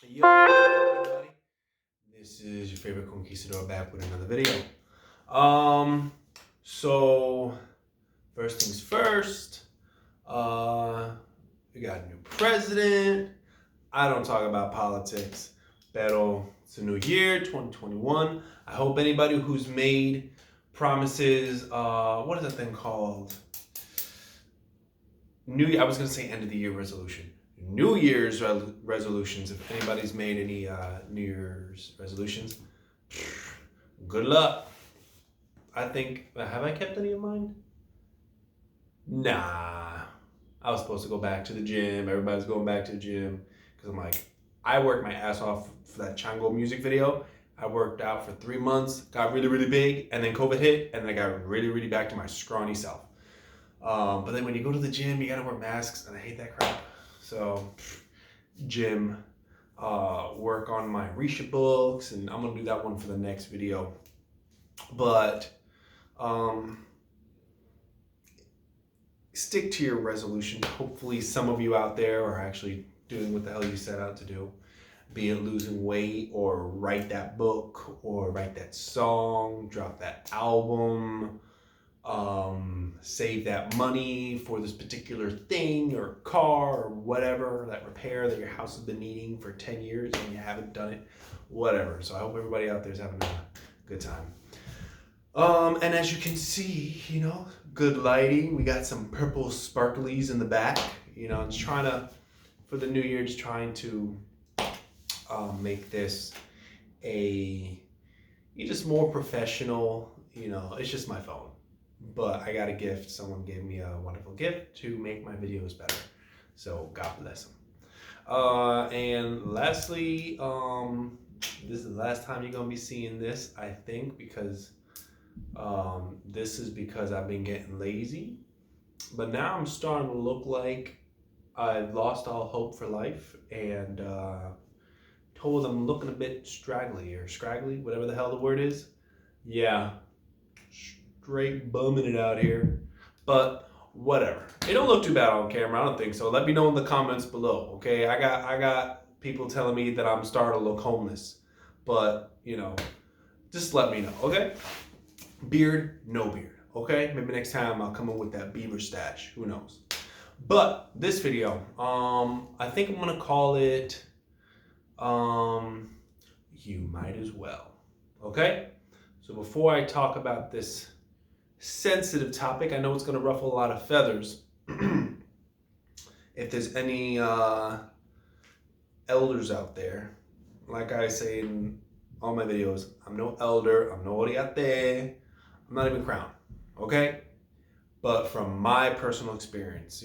Yo, everybody. This is your favorite conquistador back with another video. Um, so first things first, we got a new president. I don't talk about politics, pero it's a new year, 2021. I hope anybody who's made promises, what is that thing called? I was gonna say end of the year resolution. New Year's resolutions. If anybody's made any New Year's resolutions, good luck. I think, have I kept any of mine? Nah. I was supposed to go back to the gym. Everybody's going back to the gym because I'm like, I worked my ass off for that Chango music video. I worked out for 3 months, got really, really big, and then COVID hit, and then I got really, really back to my scrawny self. But then when you go to the gym, you gotta wear masks, and I hate that crap. So, gym, work on my Risha books, and I'm gonna do that one for the next video. But stick to your resolution. Hopefully some of you out there are actually doing what the hell you set out to do. Be it losing weight, or write that book, or write that song, drop that album, save that money for this particular thing or car or whatever, that repair that your house has been needing for 10 years and you haven't done it, whatever. So I hope everybody out there is having a good time. And as you can see, good lighting. We got some purple sparklies in the back. Just trying to, for the new year, just trying to make this just more professional. It's just my phone. But I got a gift. Someone gave me a wonderful gift to make my videos better. So God bless them. And lastly, this is the last time you're going to be seeing this, I think, because this is because I've been getting lazy. But now I'm starting to look like I've lost all hope for life, and told I'm looking a bit straggly or scraggly, whatever the hell the word is. Yeah. Straight bumming it out here, but whatever. It don't look too bad on camera. I don't think so. Let me know in the comments below. Okay, I got people telling me that I'm starting to look homeless, but just let me know. Okay, beard, no beard. Okay, maybe next time I'll come in with that beaver stash. Who knows? But this video, I think I'm gonna call it, you might as well. Okay, so before I talk about this sensitive topic, I know it's going to ruffle a lot of feathers. If there's any elders out there, like I say in all my videos, I'm no elder, I'm no oriate, I'm not even crowned, okay? But from my personal experience,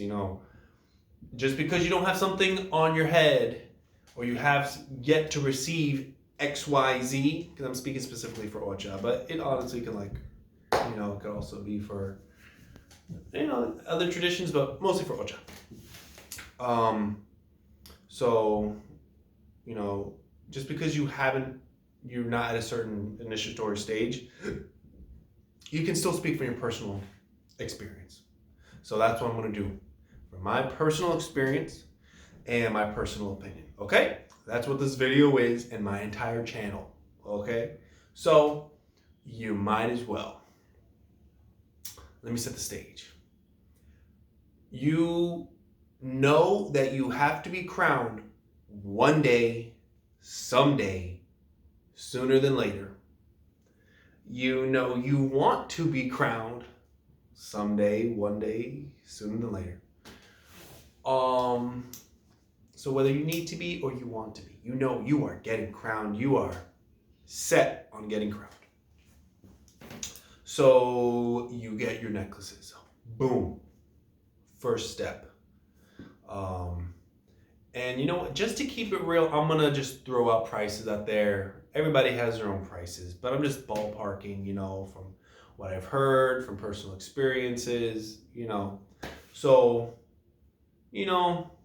just because you don't have something on your head, or you have yet to receive XYZ, because I'm speaking specifically for Ocha, but it honestly can it could also be for, other traditions, but mostly for Ocha. So, just because you're not at a certain initiatory stage, you can still speak from your personal experience. So that's what I'm going to do from my personal experience and my personal opinion. Okay? That's what this video is, and my entire channel. Okay? So, you might as well. Let me set the stage. You know that you have to be crowned one day, someday, sooner than later. You know you want to be crowned someday, one day, sooner than later. So whether you need to be or you want to be, you are getting crowned. You are set on getting crowned. So you get your necklaces. Boom. First step. And you know what? Just to keep it real, I'm going to just throw out prices out there. Everybody has their own prices, but I'm just ballparking, from what I've heard, from personal experiences, So, 300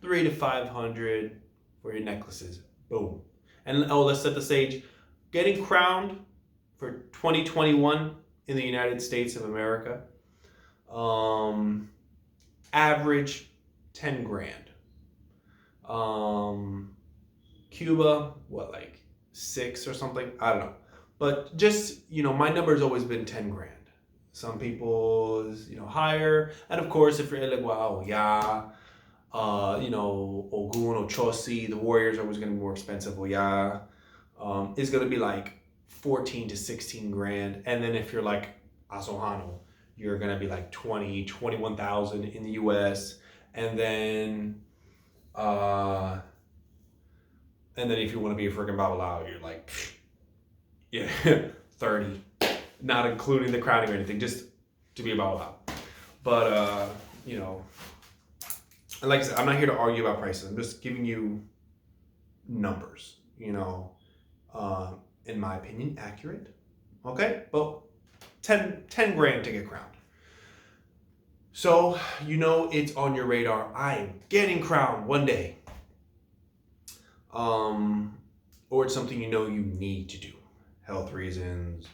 to 500 for your necklaces. Boom. And let's set the stage. Getting crowned for 2021 in the United States of America, average 10 grand. Cuba, what, like 6 or something? I don't know. But just, my number's always been 10 grand. Some people's, higher. And of course, if you're like, wow, yeah, Ogun or Chosi, the Warriors are always going to be more expensive. Well, yeah, it's going to be like 14 to 16 grand. And then if you're like Asohano, you're going to be like 20, 21,000 in the US. And then if you want to be a freaking Babalao, you're like, yeah, 30, not including the crowning or anything, just to be a Babalao. But, and like I said, I'm not here to argue about prices. I'm just giving you numbers, in my opinion, accurate. Okay? But 10 grand to get crowned. So, it's on your radar. I'm getting crowned one day. Or it's something you need to do. Health reasons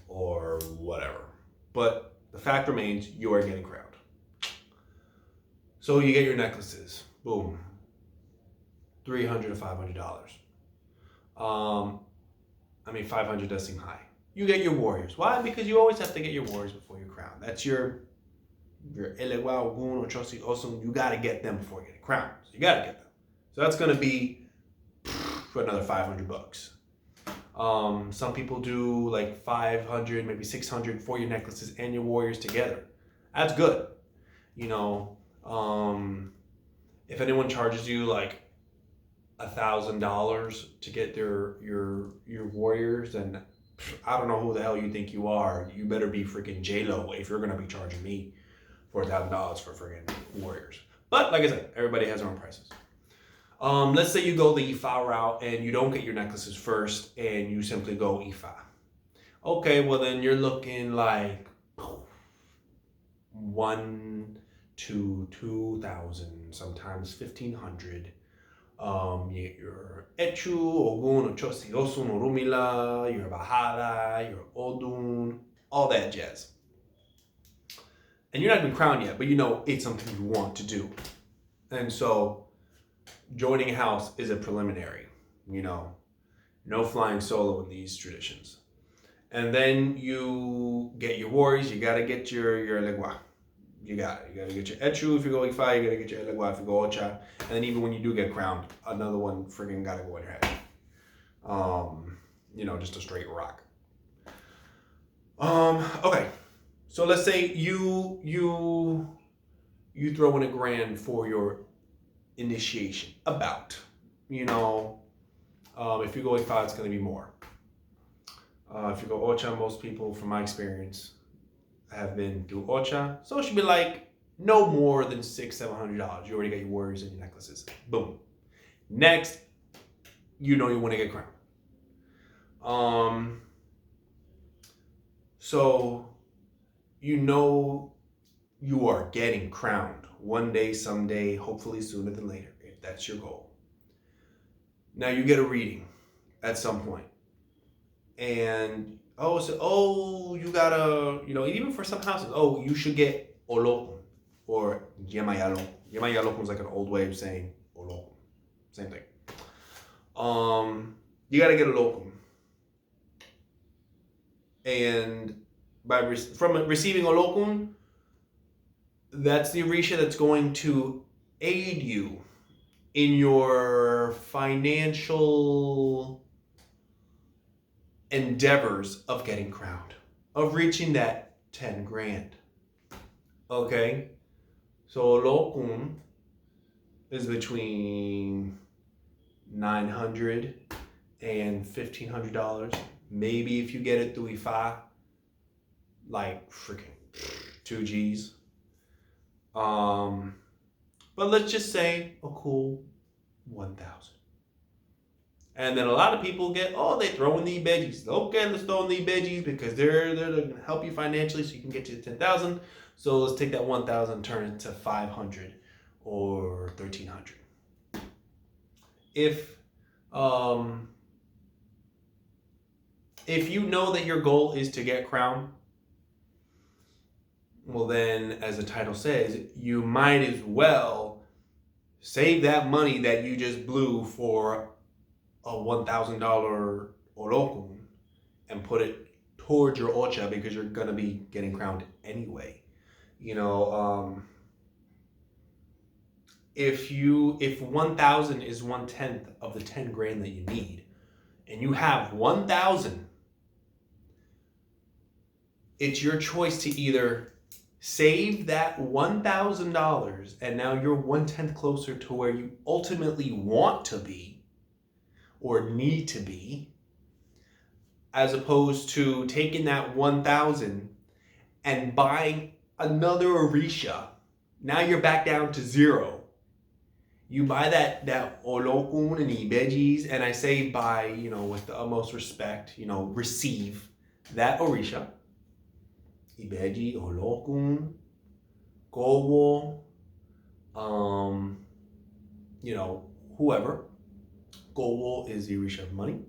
or whatever. But the fact remains, you are getting crowned. So you get your necklaces. Boom. $300 to $500. $500 does seem high. You get your warriors. Why? Because you always have to get your warriors before you're crowned. That's your Elewa, Ogun, or Chosi, Osun. You got to get them before you get crowned. So you got to get them. So that's going to be for another $500. Some people do like 500, maybe 600 for your necklaces and your warriors together. That's good. If anyone charges you like $1,000 to get your warriors, then I don't know who the hell you think you are. You better be freaking J-Lo if you're gonna be charging me $4,000 for freaking warriors. But like I said, everybody has their own prices. Let's say you go the Ifa route and you don't get your necklaces first and you simply go Ifa. Okay, well then you're looking like 1 to 2,000, sometimes 1,500. You get your Echu, Ogun, Ochosi, Osun, Orumila, your Bahada, your Odun, all that jazz. And you're not even crowned yet, but it's something you want to do. And so joining a house is a preliminary, no flying solo in these traditions. And then you get your warriors, you gotta get your legua. You gotta get your Echu if you're going Ifa, you gotta get your Elegua if you go Ocha. And then even when you do get crowned, another one freaking gotta go in your head. Just a straight rock. Okay. So let's say you throw in $1,000 for your initiation. If you go Ifa, it's gonna be more. If you go Ocha, most people, from my experience, have been through Ocha, so it should be like no more than $600-$700. You already got your warriors and your necklaces. Boom. Next, you want to get crowned. So you are getting crowned one day, someday, hopefully sooner than later, if that's your goal. Now you get a reading at some point, and you gotta, even for some houses, you should get Olokun or Yemayalokun. Yemayalokun is like an old way of saying Olokun. Same thing. You gotta get Olokun. And from receiving Olokun, that's the Orisha that's going to aid you in your financial endeavors of getting crowned, of reaching that 10 grand. Okay? So Olokun is between $900 and $1,500. Maybe if you get it through Ifa, like freaking 2 G's. But let's just say a cool 1,000. And then a lot of people they throw in the veggies. Okay, let's throw in the veggies because they're going to help you financially so you can get to 10,000. So let's take that 1,000, turn it to 500 or 1,300. If you know that your goal is to get crowned, well then, as the title says, you might as well save that money that you just blew for a $1,000 olokun and put it towards your ocha because you're gonna be getting crowned anyway. You know, if 1,000 is 1/10 of the 10 grand that you need, and you have 1,000, it's your choice to either save that $1,000 and now you're 1/10 closer to where you ultimately want to be or need to be, as opposed to taking that 1,000 and buying another Orisha. Now you're back down to zero. You buy that olokun and ibejis, and I say buy, you know, with the utmost respect, you know, receive that Orisha, ibeji, olokun, gowo, you know, whoever. Gowo is the Orisha of money.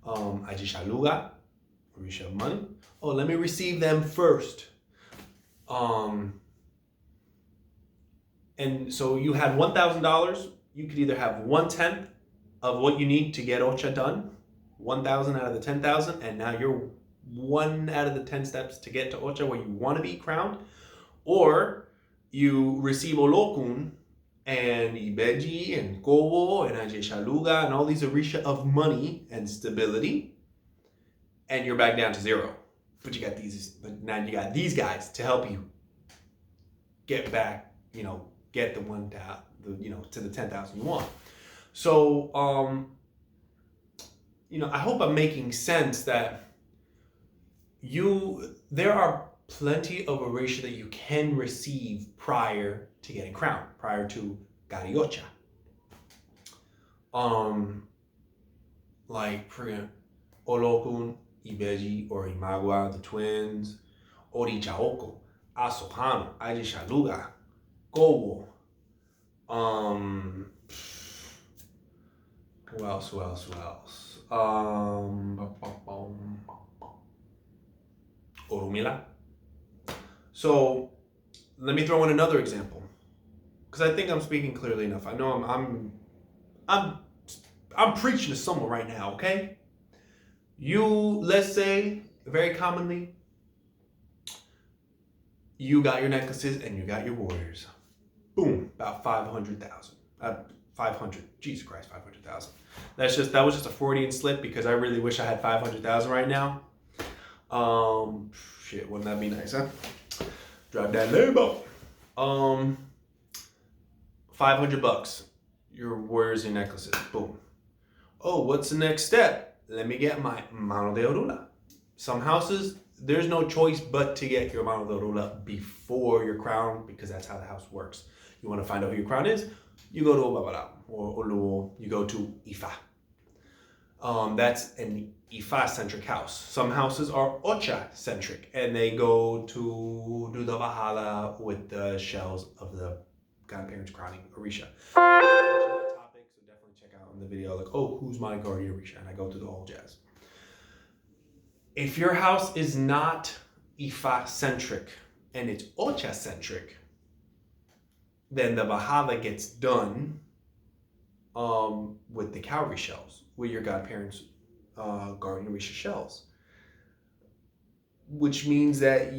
Ajishaluga, Orisha of money. Oh, let me receive them first. And so you had $1,000. You could either have 1/10 of what you need to get ocha done, 1,000 out of the 10,000, and now you're 1 out of the 10 steps to get to ocha where you want to be crowned, or you receive olokun and ibeji and gowo and ajeshaluga and all these orisha of money and stability, and you're back down to zero. But now you got these guys to help you get back, you know, get the one you know, to the 10,000 you want. So, you know, I hope I'm making sense that there are plenty of orisha that you can receive prior to getting crowned, prior to gariocha. Like for olokun, ibeji, or imagua, the twins, orichaoko, asohano, ajeshaluga, gowo. Who else? Orumila. So let me throw in another example, because I think I'm speaking clearly enough. I know I'm preaching to someone right now. Okay, let's say very commonly, you got your necklaces and you got your warriors. Boom, about 500,000. 500. Jesus Christ, 500,000. That was just a Freudian slip, because I really wish I had 500,000 right now. Shit, wouldn't that be nice, huh? Drive that Lambo. $500. Your warriors and necklaces. Boom. Oh, what's the next step? Let me get my mano de orula. Some houses, there's no choice but to get your mano de orula before your crown, because that's how the house works. You want to find out who your crown is, you go to Obabara or Oluo, you go to Ifa. That's an Ifa-centric house. Some houses are Ocha-centric, and they go to do the Bahala with the shells of the godparents crowning Orisha. Topic, so definitely check out in the video, like, oh, who's my guardian Orisha? And I go through the whole jazz. If your house is not Ifa-centric and it's Ocha-centric, then the Bahala gets done with the cowrie shells, with your godparents' guardian Orisha shells. Which means that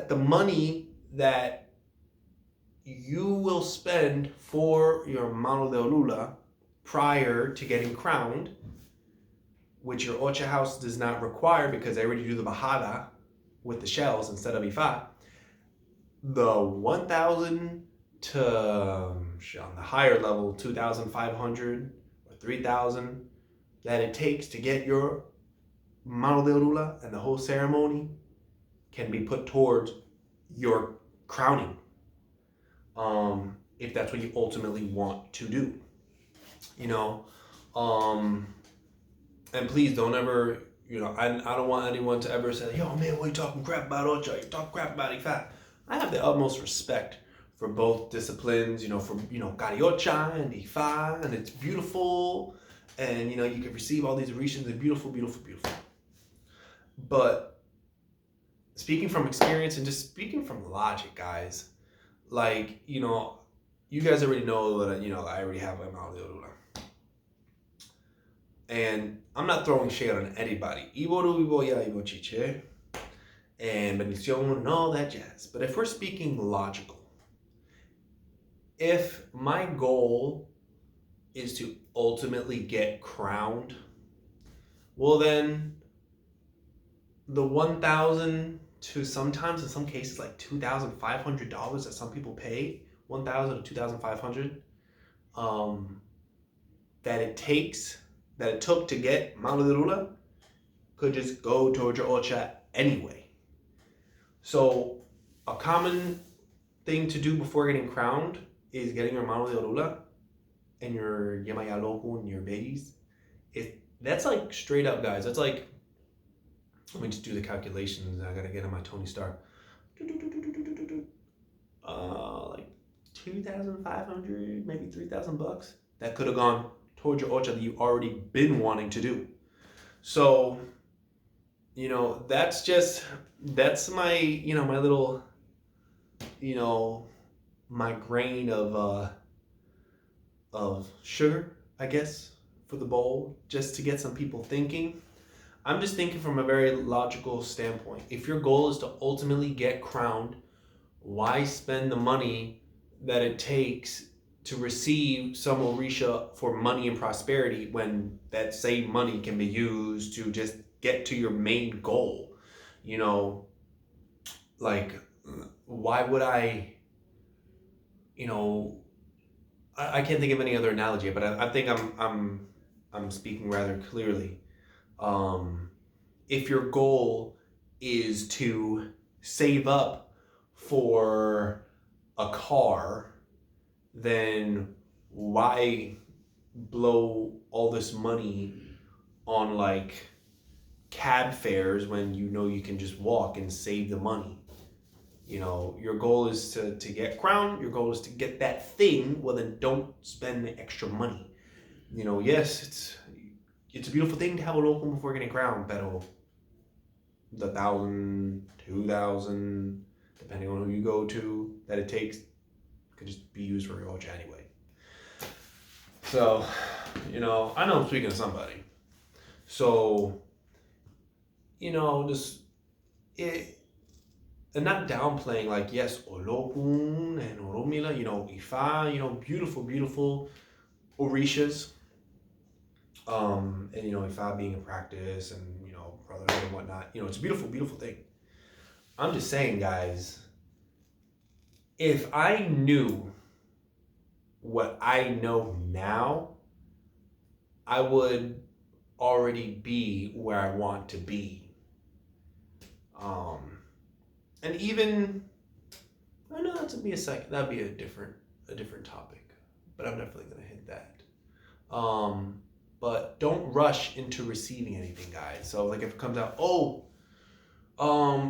the money that you will spend for your mano de orula prior to getting crowned, which your Ocha house does not require because they already do the Bahala with the shells instead of Ifa, the 1,000 to, on the higher level, 2,500 or 3,000 that it takes to get your mano de orula and the whole ceremony can be put towards your crowning, if that's what you ultimately want to do. You know, and please don't ever, you know, I don't want anyone to ever say, yo man, what are you talking crap about Ocha? You talking crap about Ifa. I have the utmost respect for both disciplines, you know, for, you know, Gariocha and Ifa, and it's beautiful, and, you know, you can receive all these orishas, they're beautiful, beautiful, beautiful. But speaking from experience and just speaking from logic, guys, like, you know, you guys already know that, you know, I already have my mano de orula. And I'm not throwing shade on anybody. Iboru, Iboya, Ibochiche, and bendición and all that jazz. But if we're speaking logical, if my goal is to ultimately get crowned, well then the 1,000 to sometimes in some cases like $2,500 that some people pay, 1,000 to 2,500, that it took to get Mano de Rula could just go towards your ocha anyway. So a common thing to do before getting crowned is getting your Mano de Rula and your Yemaya Loco and your babies. That's like straight up, guys. That's like, let me just do the calculations. I gotta get on my Tony Stark. Like 2,500, maybe 3,000 bucks. That could have gone towards your ocha that you've already been wanting to do. So, that's my, my little, my grain of sugar, I guess, for the bowl, just to get some people thinking. I'm just thinking from a very logical standpoint. If your goal is to ultimately get crowned, why spend the money that it takes to receive some Orisha for money and prosperity when that same money can be used to just get to your main goal? Like, why would I can't think of any other analogy, but I think I'm speaking rather clearly. If your goal is to save up for a car, then why blow all this money on like cab fares when you can just walk and save the money? Your goal is to get crowned, your goal is to get that thing, well then don't spend the extra money. Yes, it's a beautiful thing to have a local before getting crowned, pero the 1,000, 2,000, depending on who you go to, that it takes could just be used for your ocha anyway. So, I know I'm speaking to somebody. So, and not downplaying, like, yes, Olokun and Oromila, Ifa, beautiful, beautiful Orishas. And Ifa being a practice and, brotherhood and whatnot, it's a beautiful, beautiful thing. I'm just saying, guys, if I knew what I know now, I would already be where I want to be. And even, I know that'd be a different topic, but I'm definitely gonna hit that. But don't rush into receiving anything, guys. So like if it comes out,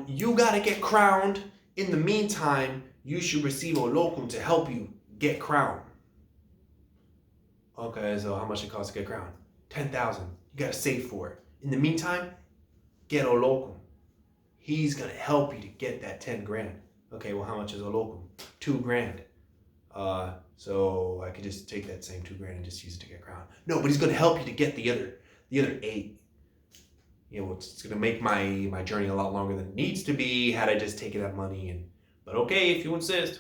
you gotta get crowned. In the meantime, you should receive a locum to help you get crowned. Okay, so how much it costs to get crowned? 10,000. You gotta save for it. In the meantime, get a locum. He's gonna help you to get that 10 grand. Okay, well, how much is a locum? 2 grand. So I could just take that same 2 grand and just use it to get crowned. No, but he's gonna help you to get the other 8. It's gonna make my journey a lot longer than it needs to be had I just taken that money. But okay, if you insist,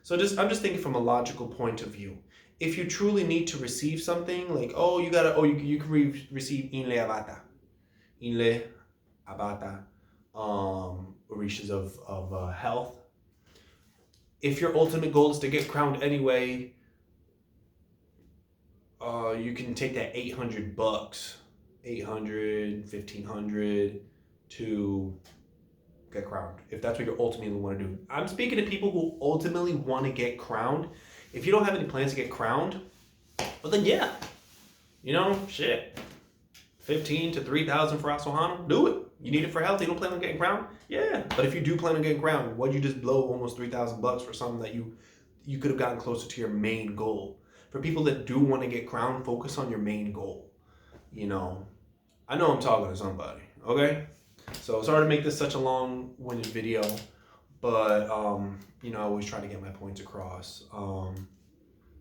So I'm just thinking from a logical point of view. If you truly need to receive something, like you can receive inle abata, orishas of health. If your ultimate goal is to get crowned anyway, you can take that $800, $1,500 to get crowned, if that's what you ultimately want to do. I'm speaking to people who ultimately want to get crowned. If you don't have any plans to get crowned, well then yeah, shit, 15 to 3,000 for Asohana, do it. You need it for health. You don't plan on getting crowned? Yeah. But if you do plan on getting crowned, why'd you just blow almost $3,000 for something that you could have gotten closer to your main goal? For people that do want to get crowned, focus on your main goal. I know I'm talking to somebody, okay? So sorry to make this such a long-winded video, but I always try to get my points across.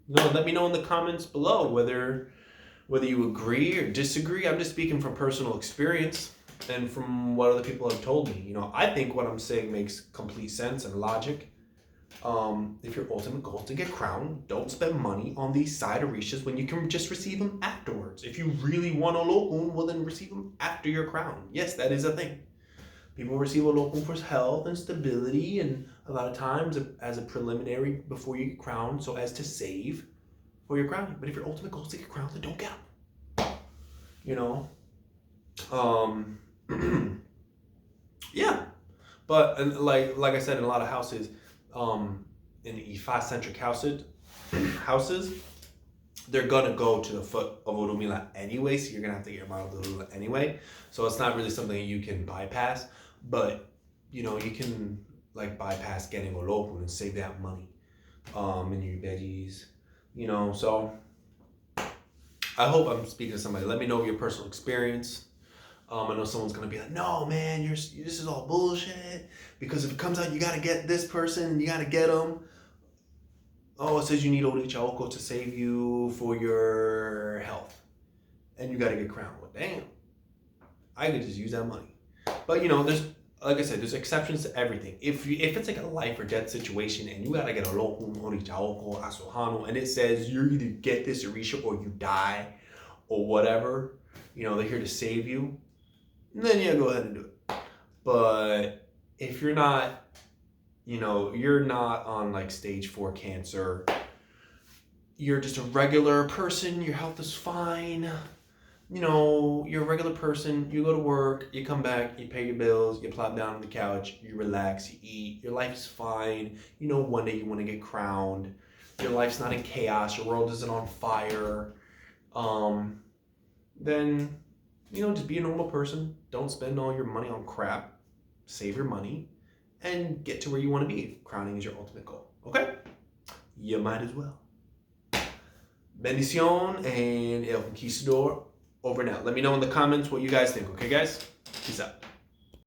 Let me know in the comments below whether Whether you agree or disagree, I'm just speaking from personal experience and from what other people have told me. You know, I think what I'm saying makes complete sense and logic. If your ultimate goal is to get crowned, don't spend money on these side orishas when you can just receive them afterwards. If you really want a lokun, well then receive them after your crown. Yes, that is a thing. People receive a lokun for health and stability, and a lot of times as a preliminary before you get crowned, so as to save for your crowning. But if your ultimate goal is to get crowned, then don't get them. You know? Yeah. But and like I said, in a lot of houses, in the Ifa-centric houses, they're gonna go to the foot of Orumila anyway, so you're gonna have to get your model to Orumila anyway. So it's not really something you can bypass, but you know, you can like bypass getting Olopun and save that money in your veggies. You know, so I hope I'm speaking to somebody. Let me know your personal experience. I know someone's gonna be like, no man, this is all bullshit, because if it comes out you gotta get this person and you gotta get them. Oh, it says you need Orichaoko to save you for your health, and you gotta get crowned. Well, damn, I could just use that money. But you know, there's, like I said, there's exceptions to everything. If it's like a life or death situation and you gotta get a lokun, Orichaoko, Asohano, and it says you either get this Orisha or you die or whatever, you know, they're here to save you, then yeah, go ahead and do it. But if you're not, you know, you're not on like stage 4 cancer, you're just a regular person, your health is fine, you know, you're a regular person, you go to work, you come back, you pay your bills, you plop down on the couch, you relax, you eat, your life's fine, you know, one day you want to get crowned, your life's not in chaos, your world isn't on fire, then, you know, just be a normal person. Don't spend all your money on crap. Save your money and get to where you want to be. Crowning is your ultimate goal. Okay? You might as well. Bendición and El Conquistador over now. Let me know in the comments what you guys think. Okay, guys? Peace out.